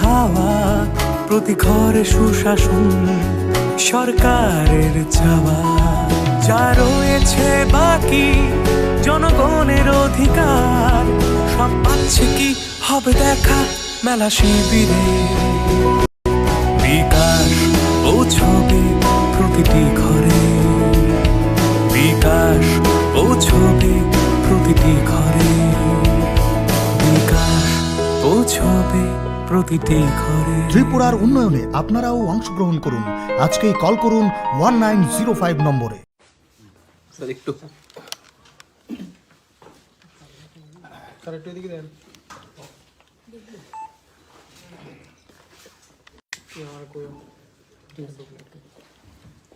হাওয়া, প্রতি ঘরে সুশাসন সরকারের চাওয়া। যা রয়েছে বাকি জনগণের অধিকার, সব পাচ্ছে কি হবে দেখা মেলা শিবিরে। বিকাশ পৌঁছবে প্রতিটি ঘরে, বিকাশ পৌঁছবে প্রতিটি ঘরে, বিকাশ পৌঁছবে প্রতিটি ঘরে। ত্রিপুরার উন্নয়নে আপনারাও অংশগ্রহণ করুন। আজকেই কল করুন 1905 নম্বরে।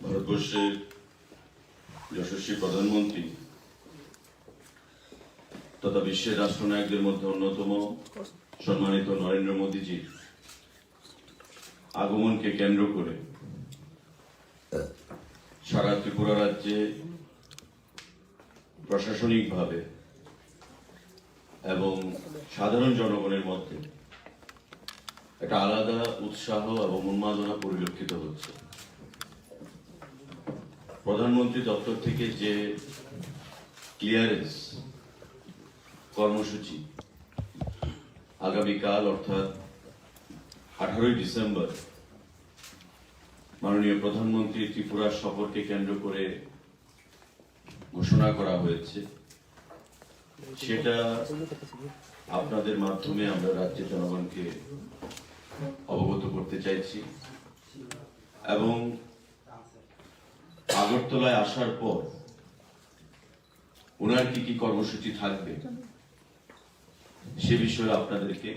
ভারতবর্ষের যশস্বী প্রধানমন্ত্রী তথা বিশ্বের রাষ্ট্রনায়কদের মধ্যে অন্যতম সম্মানিত নরেন্দ্র মোদীজির আগমনকে কেন্দ্র করে সারা ত্রিপুরা রাজ্যে প্রশাসনিকভাবে এবং সাধারণ জনগণের মধ্যে একটা আলাদা উৎসাহ এবং উন্মাদনা পরিলক্ষিত হচ্ছে। প্রধানমন্ত্রী দপ্তর থেকে যে ক্লিয়ারেন্স কর্মসূচি আগামীকাল অর্থাৎ 18ই ডিসেম্বর মাননীয় প্রধানমন্ত্রী ত্রিপুরা সফরকে কেন্দ্র করে ঘোষণা করা হয়েছে, সেটা আপনাদের মাধ্যমে আমরা রাজ্যের জনগণকে অবগত করতে চাইছি। এবং আগরতলায় আসার পর ওনার কি কি কর্মসূচি থাকবে সে বিষয়ে আপনাদেরকে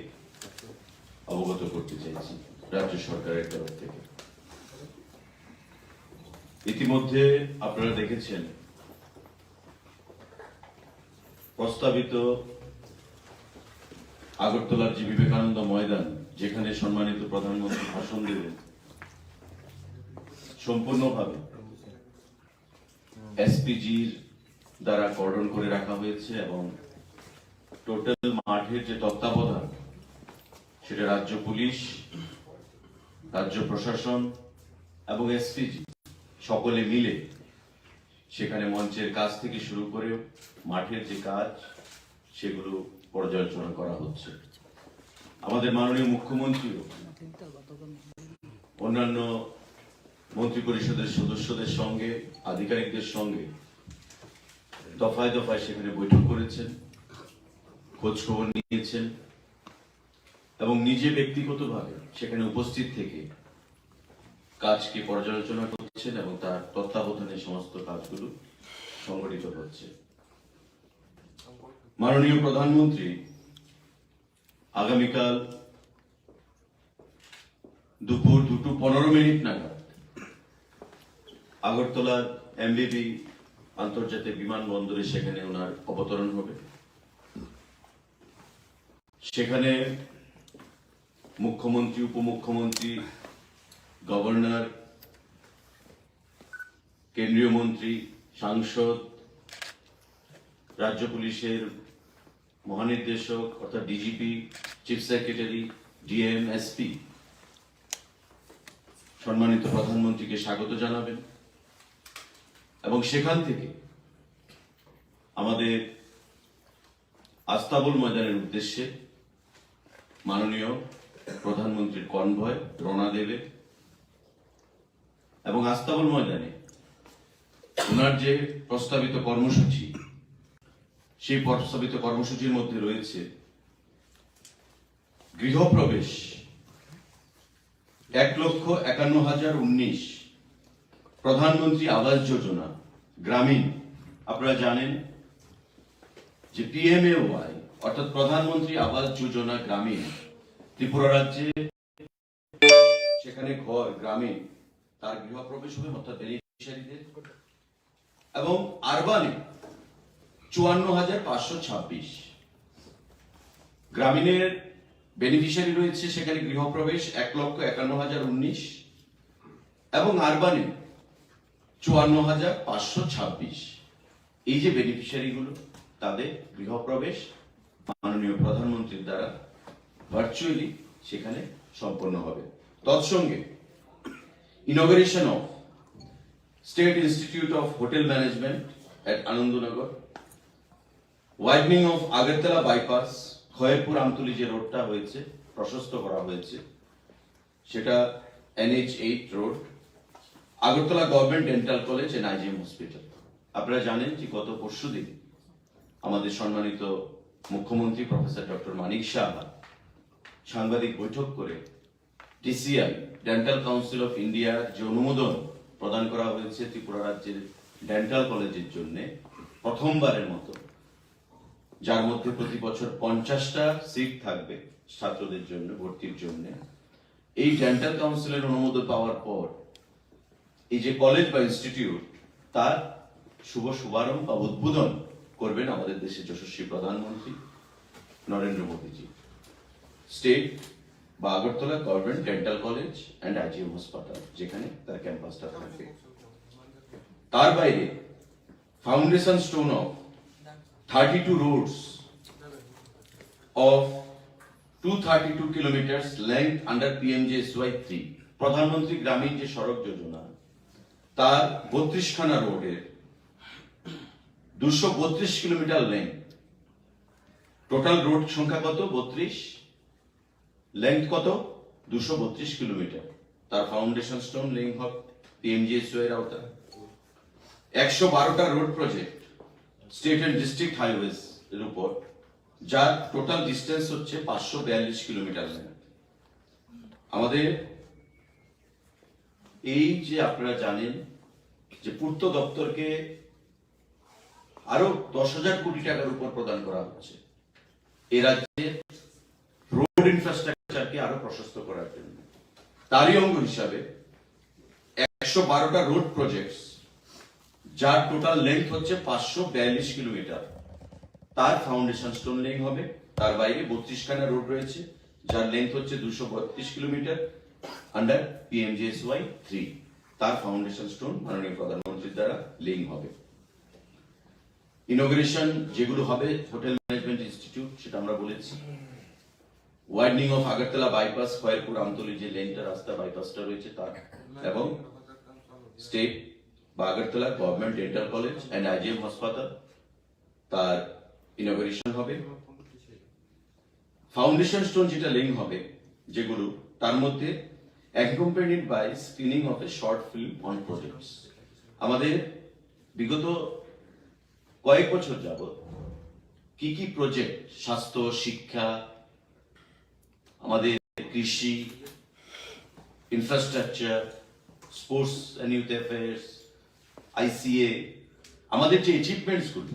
অবগত করতে চাইছি রাজ্য সরকারের তরফ থেকে। ইতিমধ্যে আপনারা দেখেছেন প্রস্তাবিত আগরতলার যে বিবেকানন্দ ময়দান, যেখানে সম্মানিত প্রধানমন্ত্রী ভাষণ দেবেন, সম্পূর্ণভাবে এসপিজির দ্বারা কর্ডন করে রাখা হয়েছে এবং টোটাল মাঠের যে তত্ত্বাবধান সেটা রাজ্য পুলিশ, রাজ্য প্রশাসন এবং এসপিজি সকলে মিলে সেখানে মঞ্চের কাজ থেকে শুরু করে মাঠের যে কাজ সেগুলো পর্যালোচনা করা হচ্ছে। আমাদের মাননীয় মুখ্যমন্ত্রীও অন্যান্য মন্ত্রী পরিষদের সদস্যদের সঙ্গে, আধিকারিকদের সঙ্গে দফায় দফায় সেখানে বৈঠক করেছেন, খোঁজ খবর নিয়েছেন এবং নিজে ব্যক্তিগতভাবে সেখানে উপস্থিত থেকে কাজকে পর্যালোচনা করছেন এবং তার তত্ত্বাবধানে সমস্ত কাজগুলো সংগঠিত হচ্ছে। মাননীয় প্রধানমন্ত্রী আগামীকাল দুপুর 2:15 নাগাদ আগরতলার এমবিবি আন্তর্জাতিক বিমানবন্দরে সেখানে ওনার অবতরণ হবে। সেখানে মুখ্যমন্ত্রী, উপমুখ্যমন্ত্রী, গভর্নর, কেন্দ্রীয় মন্ত্রী, সাংসদ, রাজ্য পুলিশের মহানির্দেশক অর্থাৎ DGP, chief secretary, DM, SP সম্মানিত প্রধানমন্ত্রীকে স্বাগত জানাবেন এবং সেখান থেকে আমাদের আস্তাবল ময়দানের উদ্দেশ্যে মাননীয় প্রধানমন্ত্রীর কনভয় রওনা দেবে এবং আস্তাবল ময়দানে ওনার যে প্রস্তাবিত কর্মসূচি, সেই প্রস্তাবিত কর্মসূচির মধ্যে রয়েছে গৃহপ্রবেশ 1,51,019, প্রধানমন্ত্রী আবাস যোজনা গ্রামীণ। আপনারা জানেন যে PMAY অর্থাৎ প্রধানমন্ত্রী আবাস যোজনা গ্রামীণ ত্রিপুরা রাজ্যে সেখানে ঘর গ্রামে তার গৃহপ্রবেশ হবে অর্থাৎ বেনিফিশিয়ারিদের, এবং আরবানে 54,526 গ্রামীণের বেনিফিশিয়ারি রয়েছে সেখানে গৃহপ্রবেশ 1,51,019 এবং আরবানে 54,526। এই যে বেনিফিশিয়ারি গুলো তাদের গৃহপ্রবেশ মাননীয় প্রধানমন্ত্রীর দ্বারা ভার্চুয়ালি সেখানে সম্পন্ন হবে। তৎসঙ্গে inauguration of state institute of hotel management at Anandanagar, widening of Agartala bypass, Khayerpur Amtali যে রোডটা হয়েছে প্রশস্ত করা হয়েছে সেটা NH8 road, Agartala government dental college and IGM hospital. আপনারা জানেন যে গত পরশুদিন আমাদের সম্মানিত মুখ্যমন্ত্রী প্রফেসর ডক্টর মানিক শাহ সাংবাদিক বৈঠক করে DCI ডেন্টাল কাউন্সিল অফ ইন্ডিয়ার যে অনুমোদন প্রদান করা হয়েছে ত্রিপুরা রাজ্যের ডেন্টাল কলেজের জন্য প্রথমবারের মতো, যার মধ্যে প্রতি বছর 50টা সিট থাকবে ছাত্রদের জন্য ভর্তির জন্য। এই ডেন্টাল কাউন্সিলের অনুমোদন পাওয়ার পর এই যে কলেজ বা ইনস্টিটিউট তার শুভারম্ভ বা উদ্বোধন করবেন আমাদের দেশের যশস্বী প্রধানমন্ত্রী নরেন্দ্র মোদীজি। স্টেট বা Agartala government dental college and IGM হাসপাতাল যেখানে তার ক্যাম্পাসটা থাকবে। তার বাইরে foundation stone of 32 roads of 232 kilometers length under PMJSY 3, Pradhan Mantri Gramin যে সড়ক যোজনা তার 32খানা রোডের 232 কিলোমিটার লেন্থ, টোটাল রোড সংখ্যা কত 32, লেন্থ কত 232 কিলোমিটার, তার ফাউন্ডেশন স্টোন লেইং হবে PMJSY এর আওতায়। 112টা road project state and district highways এর উপর, যার টোটাল ডিস্টেন্স হচ্ছে 542 কিলোমিটার। আমাদের এই যে আপনারা জানেন যে পূর্ত দপ্তরকে আরো 10,000 কোটি টাকার উপর প্রদান করা হচ্ছে এই রাজ্যের রোড ইনফ্রাস্ট্রাকচারকে আরো প্রশস্ত করার জন্য। তারই অঙ্গ হিসাবে 112টা রোড প্রজেক্টস যার টোটাল লেন্থ হচ্ছে 542 কিলোমিটার, তার ফাউন্ডেশন স্টোন লেইং হবে। তার বাইরে 32খানা রোড রয়েছে যার লেন্থ হচ্ছে 232 কিলোমিটার আন্ডার PMJSY 3, তার ফাউন্ডেশন স্টোন মাননীয় প্রধানমন্ত্রীর দ্বারা লেইং হবে। ইনোগ্রেশন যেগুলো হবে হোটেল ম্যানেজমেন্ট ইনস্টিটিউট সেটা আমরা বলেছি, widening of Agartala bypass, Khayerpur Amtali যে লেনটা রাস্তা বাইপাসটা রয়েছে তার, এবং স্টেট বা Agartala government dental college and IGM হাসপাতাল তার ইনোগ্রেশন হবে। ফাউন্ডেশন স্টোন যেটা লেইং হবে যেগুলো, তার মধ্যে accompanied by screening of a short film on projects. আমাদের বিগত কয়েক বছর যাবত কি কি প্রজেক্ট, স্বাস্থ্য, শিক্ষা, আমাদের কৃষি, infrastructure, sports and youth affairs, ICA, আমাদের যে অ্যাচিভমেন্টস গুলো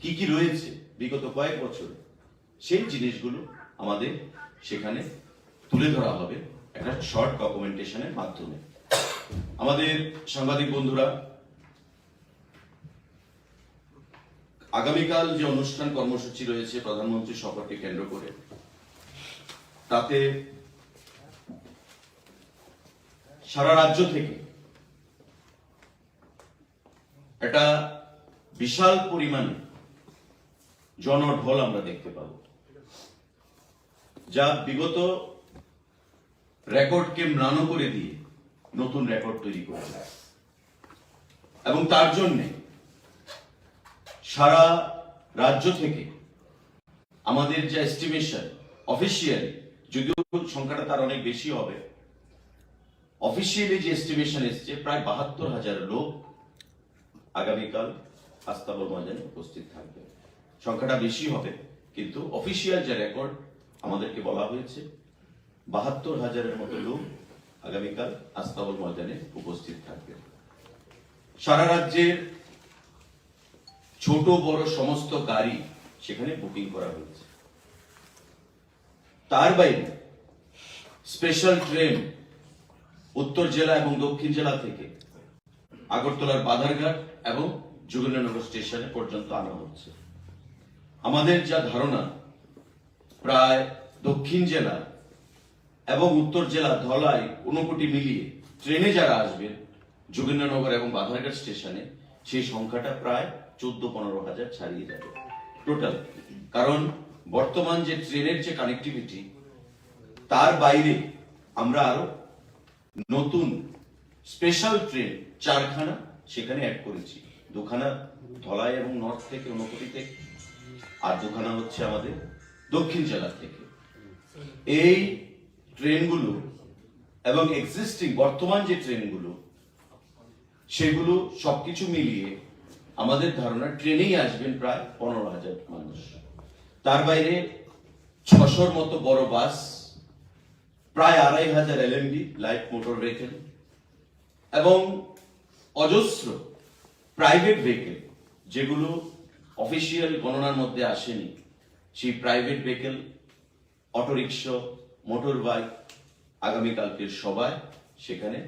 কি কি রয়েছে বিগত কয়েক বছর, সেই জিনিসগুলো আমাদের সেখানে তুলে ধরা হবে একটা শর্ট ডকুমেন্টেশনের মাধ্যমে। আমাদের সাংবাদিক বন্ধুরা, আগামীকাল যে অনুষ্ঠান কর্মসূচি রয়েছে প্রধানমন্ত্রী সফরকে কেন্দ্র করে, তাতে সারা রাজ্য থেকে একটা বিশাল পরিমাণে জনঢল আমরা দেখতে পাবো, যা বিগত রেকর্ডকে ম্লান করে দিয়ে নতুন রেকর্ড তৈরি করেছে। এবং তার জন্য সারা রাজ্য থেকে আমাদের যে এস্টিমেশন অফিসিয়ালি, যদিও সংখ্যাটা তার অনেক বেশি হবে, অফিসিয়ালি যে এস্টিমেশন এসছে প্রায় 72,000 লোক আগামীকাল হাস্তাবল ময়দানে উপস্থিত থাকবে। সংখ্যাটা বেশি হবে কিন্তু অফিসিয়াল যে রেকর্ড আমাদেরকে বলা হয়েছে 72,000-এর মতো লোক আগামীকাল হাস্তাবল ময়দানে উপস্থিত থাকবে। সারা রাজ্যের ছোট বড় সমস্ত গাড়ি সেখানে বুকিং করা হয়েছে। তার বাইরে স্পেশাল ট্রেন উত্তর জেলা এবং দক্ষিণ জেলা থেকে আগরতলার বাধারঘাট এবং যোগেন্দ্রনগর স্টেশনে পর্যন্ত আনা হচ্ছে। আমাদের যা ধারণা, প্রায় দক্ষিণ জেলা এবং উত্তর জেলা ধলাই ঊনকোটি মিলিয়ে ট্রেনে যারা আসবেন যোগেন্দ্রনগর এবং বাধারঘাট স্টেশনে, সেই সংখ্যাটা প্রায় 14-15,000 ছাড়িয়ে যাবে টোটাল। কারণ বর্তমান যে ট্রেনের যে কানেক্টিভিটি, তার বাইরে আমরা আরো নতুন স্পেশাল ট্রেন 4খানা সেখানে অ্যাড করেছি। 2খানা ধলাই এবং নর্থ থেকে, ঊনকোটি থেকে, আর 2খানা হচ্ছে আমাদের দক্ষিণ জেলা থেকে। এই ট্রেনগুলো এবং এক্সিস্টিং বর্তমান যে ট্রেনগুলো সেগুলো সবকিছু মিলিয়ে আমাদের ধারণা ট্রেনেই আসবেন প্রায় 15,000 মানুষ। তার বাইরে 600-র মতো বড় বাস, প্রায় 2,500 এলএমবি লাইট মোটর ভেহিকেল এবং অজস্র প্রাইভেট ভেহিকেল যেগুলো অফিসিয়াল গণনার মধ্যে আসেনি, সেই private vehicle, autorickshaw, motor bike আগামীকালকে সবাই সেখানে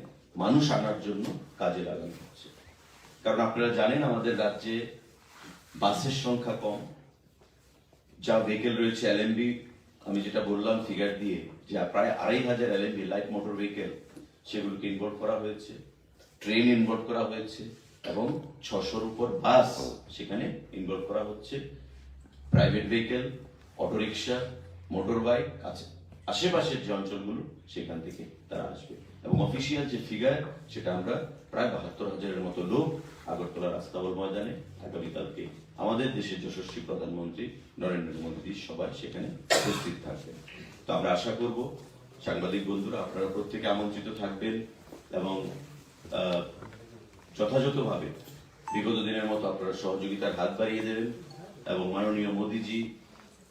মানুষ আনার জন্য কাজে লাগানো হচ্ছে। কারণ আপনারা জানেন আমাদের রাজ্যে বাসের সংখ্যা কম, যা ভেহিকেল রয়েছে এলএমবি, আমি যেটা বললাম ফিগার দিয়ে, যে প্রায় 2,500 এলএমবি লাইট মোটর ভেহিকেল সেগুলোকে ইনভোল্ভ করা হয়েছে, ট্রেন ইনভোল্ভ করা হয়েছে এবং 600-র উপর বাস সেখানে ইনভলভ করা হচ্ছে। Private vehicle, autorickshaw, motor bike আছে, আশেপাশের যে অঞ্চলগুলো সেখান থেকে তারা আসবে। এবং অফিসিয়াল যে ফিগার সেটা আমরা প্রায় 72,000-এর মতো লোক আগরতলা রাস্তাবল ময়দানে আগামীকালকে আমাদের দেশের যশস্বী প্রধানমন্ত্রী নরেন্দ্র মোদী সবাই সেখানে উপস্থিত থাকবেন। তো আমরা আশা করব সাংবাদিক বন্ধুরা আপনারা প্রত্যেকে আমন্ত্রিত থাকবেন এবং যথাযথভাবে বিগত দিনের মতো আপনারা সহযোগিতার হাত বাড়িয়ে দেবেন এবং মাননীয় মোদীজি